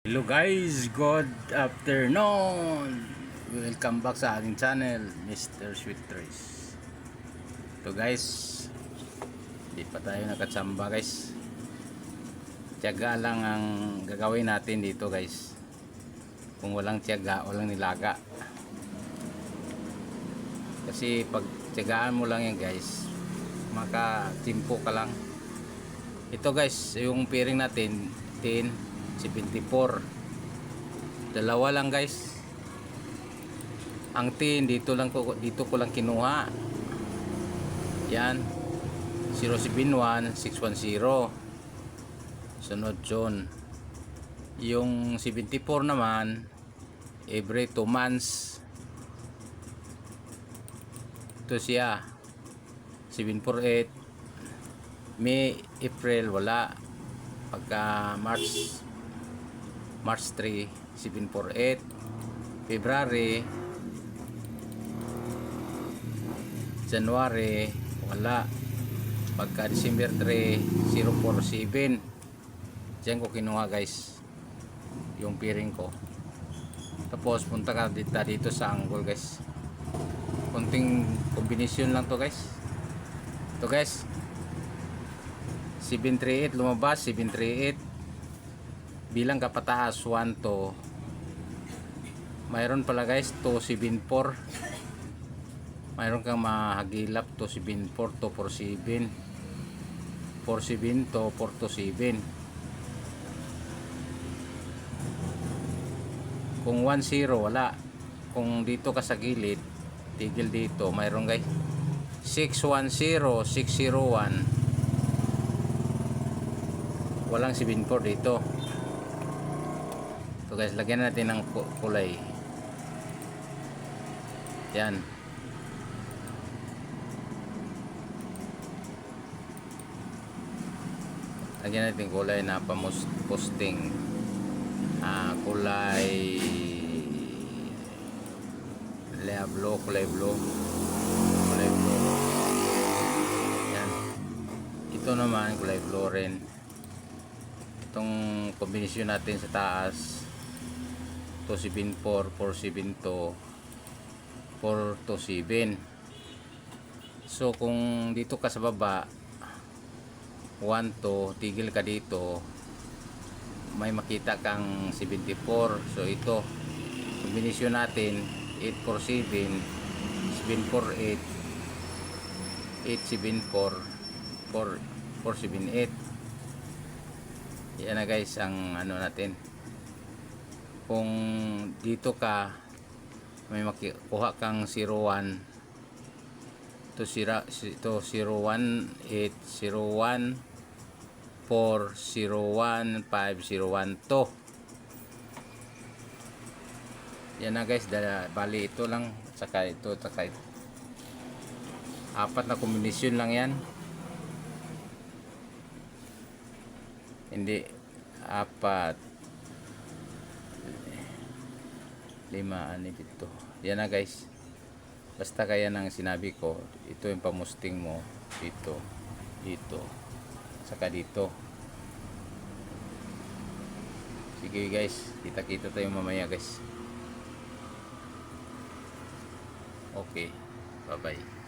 Hello guys, good afternoon. Welcome back sa aking channel, Mr. Sweet Trace. Ito guys, hindi pa tayo nakatsamba guys. Tiyaga lang ang gagawin natin dito guys. Kung walang tiyaga, walang nilaga. Kasi pag tiyagaan mo lang yan guys, makatimpo ka lang. Ito guys, yung piring natin 1074, dalawa lang guys. Ang tin dito ko lang kinuha. Yan 071610. Sunod yun. Yung 74 naman every 2 months. Ito siya 748. May, April wala. Pagka March 3 748. February, January wala. Pagka December 3 047. Diyan ko kinuha guys yung piring ko. Tapos punta ka dito sa angle guys. Kunting kombinasyon lang to guys. Ito guys 738 lumabas, 738 bilang kapataas 1 to. Mayroon pala guys 274. Mayroon kang mahagilap 274 to 47. 47 to 427. Kung 10 wala. Kung dito ka sa gilid, tigil dito, mayroon guys 610, 601. Walang 74 dito. So guys, lagyan natin ng kulay. Yan. Lagyan natin kulay na posting. Kulay kulay blue. Yan. Ito naman kulay blue rin. Itong kombinasyon natin sa taas 274, 472, 427. So kung dito ka sa baba 1 to, tigil ka dito, may makita kang 74. So ito kombinasyon natin 847, 748, 874, 478. Yan na guys ang ano natin. Kung dito ka may makuha kang 01 to 01 801 401 501 to. Yan na guys, bali ito lang saka ito saka ito. Apat na kombinasyon lang yan. Hindi, 4 5 6 7. Yan na guys. Basta kaya nang sinabi ko, ito yung pamusting mo dito, dito, saka dito. Sige guys, kita-kita tayo mamaya guys. Okay, bye bye.